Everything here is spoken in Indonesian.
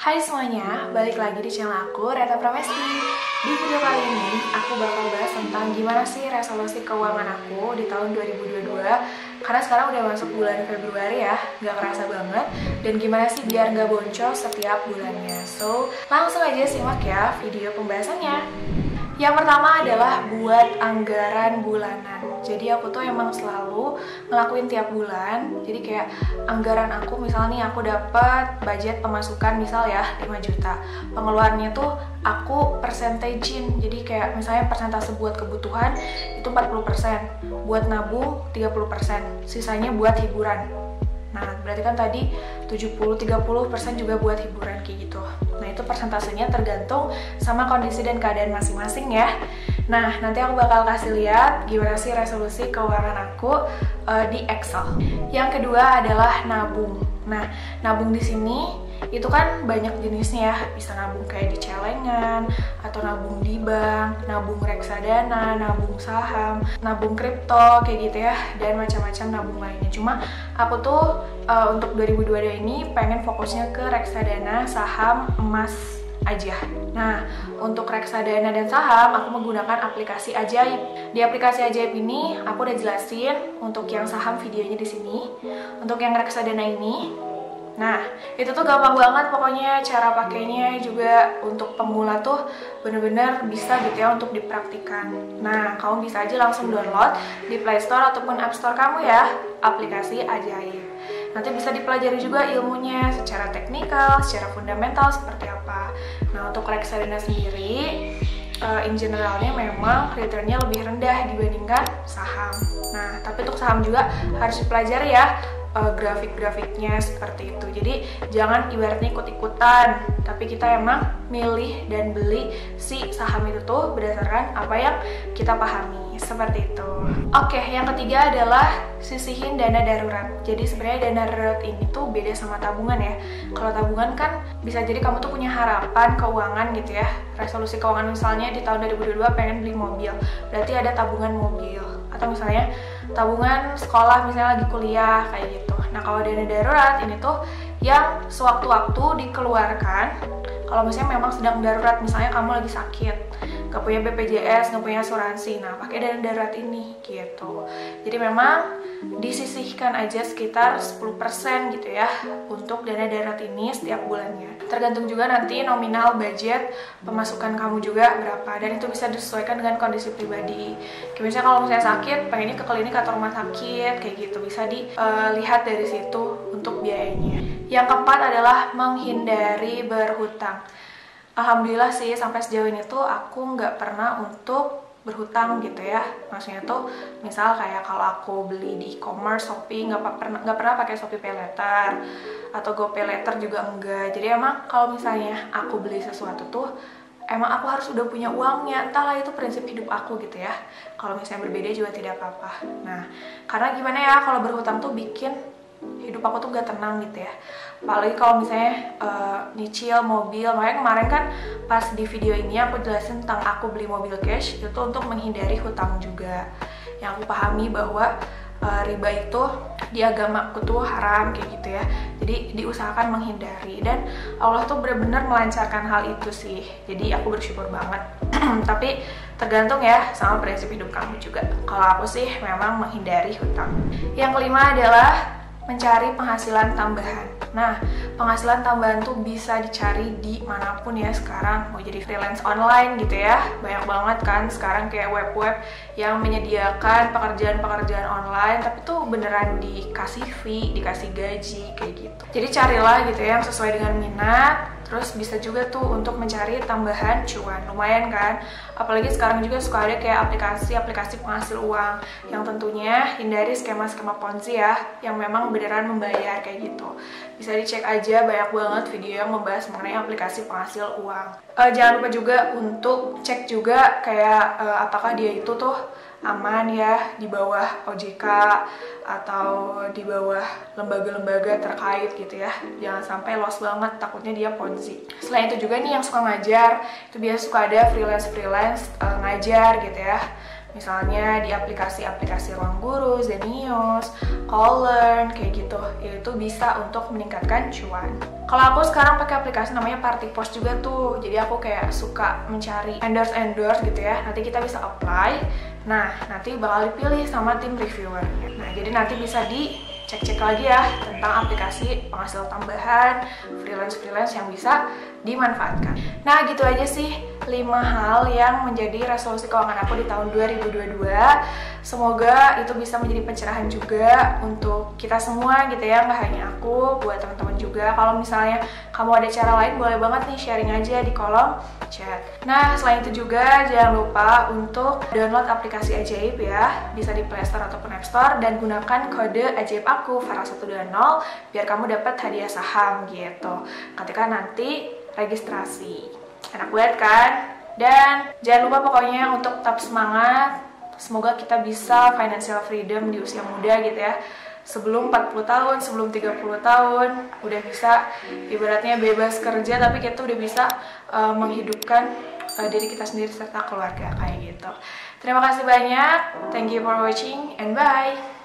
Hai semuanya, balik lagi di channel aku, Reta Pramesti. Di video kali ini, aku bakal bahas tentang gimana sih resolusi keuangan aku di tahun 2022. Karena sekarang udah masuk bulan Februari ya, nggak kerasa banget. Dan gimana sih biar nggak boncos setiap bulannya. So, langsung aja simak ya video pembahasannya. Yang pertama adalah buat anggaran bulanan. Jadi aku tuh emang selalu ngelakuin tiap bulan. Jadi kayak anggaran aku, misalnya nih aku dapat budget pemasukan misal ya 5 juta. Pengeluarannya tuh aku percentagein. Jadi kayak misalnya persentase buat kebutuhan itu 40%, buat nabung 30%, sisanya buat hiburan. Nah, berarti kan tadi 70-30% juga buat hiburan kayak gitu. Nah, itu persentasenya tergantung sama kondisi dan keadaan masing-masing ya. Nah, nanti aku bakal kasih lihat gimana sih resolusi keuangan aku di Excel. Yang kedua adalah nabung. Nah, nabung di sini itu kan banyak jenisnya ya, bisa nabung kayak di celengan, atau nabung di bank, nabung reksadana, nabung saham, nabung kripto, kayak gitu ya, dan macam-macam nabung lainnya. Cuma aku tuh untuk 2022 ini pengen fokusnya ke reksadana, saham, emas aja. Nah, untuk reksadana dan saham aku menggunakan aplikasi Ajaib. Di aplikasi Ajaib ini aku udah jelasin untuk yang saham videonya di sini. Untuk yang reksadana ini, nah, itu tuh gampang banget pokoknya, cara pakainya juga untuk pemula tuh bener-bener bisa gitu ya untuk dipraktikan. Nah, kamu bisa aja langsung download di Play Store ataupun App Store kamu ya, aplikasi Ajaib. Nanti bisa dipelajari juga ilmunya secara teknikal, secara fundamental seperti apa. Nah, untuk reksadana sendiri, in generalnya memang returnnya lebih rendah dibandingkan saham. Nah, tapi untuk saham juga harus dipelajari ya, grafik-grafiknya seperti itu. Jadi jangan ibaratnya ikut-ikutan, tapi kita emang milih dan beli si saham itu tuh berdasarkan apa yang kita pahami, seperti itu. Oke, yang ketiga adalah sisihin dana darurat. Jadi sebenarnya dana darurat ini tuh beda sama tabungan ya. Kalau tabungan kan bisa jadi kamu tuh punya harapan keuangan gitu ya, resolusi keuangan misalnya di tahun 2022 pengen beli mobil, berarti ada tabungan mobil. Atau misalnya tabungan sekolah misalnya lagi kuliah kayak gitu. Nah, kalau dana darurat ini tuh yang sewaktu-waktu dikeluarkan kalau misalnya memang sedang darurat, misalnya kamu lagi sakit, nggak punya BPJS, nggak punya asuransi, nah pakai dana darurat ini gitu. Jadi memang disisihkan aja sekitar 10% gitu ya untuk dana darurat ini setiap bulannya. Tergantung juga nanti nominal budget pemasukan kamu juga berapa, dan itu bisa disesuaikan dengan kondisi pribadi. Kayak misalnya kalau misalnya sakit, pengennya ke klinik atau rumah sakit kayak gitu, bisa dilihat dari situ untuk biayanya. Yang keempat adalah menghindari berhutang. Alhamdulillah sih sampai sejauh ini tuh aku nggak pernah untuk berhutang gitu ya. Maksudnya tuh misal kayak kalau aku beli di e-commerce, Shopee nggak pernah pakai Shopee Pay Later atau GoPay Later juga enggak. Jadi emang kalau misalnya aku beli sesuatu tuh emang aku harus udah punya uangnya, entahlah itu prinsip hidup aku gitu ya. Kalau misalnya berbeda juga tidak apa-apa. Nah, karena gimana ya, kalau berhutang tuh bikin hidup aku tuh gak tenang gitu ya. Apalagi kalau misalnya nyicil mobil. Makanya kemarin kan pas di video ini aku jelasin tentang aku beli mobil cash, itu untuk menghindari hutang juga. Yang aku pahami bahwa riba itu di agamaku tuh haram kayak gitu ya. Jadi diusahakan menghindari, dan Allah tuh benar-benar melancarkan hal itu sih. Jadi aku bersyukur banget. Tapi tergantung ya sama prinsip hidup kamu juga. Kalau aku sih memang menghindari hutang. Yang kelima adalah mencari penghasilan tambahan. Nah, penghasilan tambahan tuh bisa dicari di manapun ya sekarang. Mau jadi freelance online gitu ya, banyak banget kan sekarang kayak web-web yang menyediakan pekerjaan-pekerjaan online, tapi tuh beneran dikasih fee, dikasih gaji kayak gitu. Jadi carilah gitu ya yang sesuai dengan minat. Terus bisa juga tuh untuk mencari tambahan cuan, lumayan kan? Apalagi sekarang juga suka ada kayak aplikasi penghasil uang, yang tentunya hindari skema-skema Ponzi ya, yang memang beneran membayar kayak gitu. Bisa dicek aja, banyak banget video yang membahas mengenai aplikasi penghasil uang. Jangan lupa juga untuk cek juga kayak apakah dia itu tuh aman ya di bawah OJK atau di bawah lembaga-lembaga terkait gitu ya. Jangan sampai loss banget, takutnya dia Ponzi. Selain itu juga nih yang suka ngajar, itu biasa suka ada freelance ngajar gitu ya. Misalnya di aplikasi-aplikasi Ruang Guru, Zenius, Calllearn, kayak gitu. Itu bisa untuk meningkatkan cuan. Kalau aku sekarang pakai aplikasi namanya Party Post juga tuh. Jadi aku kayak suka mencari endorse gitu ya. Nanti kita bisa apply. Nah, nanti bakal dipilih sama tim reviewer. Nah, jadi nanti bisa dicek-cek lagi ya tentang aplikasi penghasil tambahan, freelance yang bisa dimanfaatkan. Nah, gitu aja sih 5 hal yang menjadi resolusi keuangan aku di tahun 2022. Semoga itu bisa menjadi pencerahan juga untuk kita semua gitu ya, nggak hanya aku, buat teman-teman juga. Kalau misalnya kamu ada cara lain, boleh banget nih sharing aja di kolom chat. Nah, selain itu juga jangan lupa untuk download aplikasi Ajaib ya, bisa di Play Store ataupun App Store, dan gunakan kode Ajaib aku Farah120 biar kamu dapat hadiah saham gitu ketika nanti registrasi. Enak banget kan? Dan jangan lupa pokoknya untuk tetap semangat. Semoga kita bisa financial freedom di usia muda gitu ya. Sebelum 40 tahun, sebelum 30 tahun, udah bisa ibaratnya bebas kerja, tapi kita udah bisa menghidupkan diri kita sendiri serta keluarga kayak gitu. Terima kasih banyak. Thank you for watching and bye.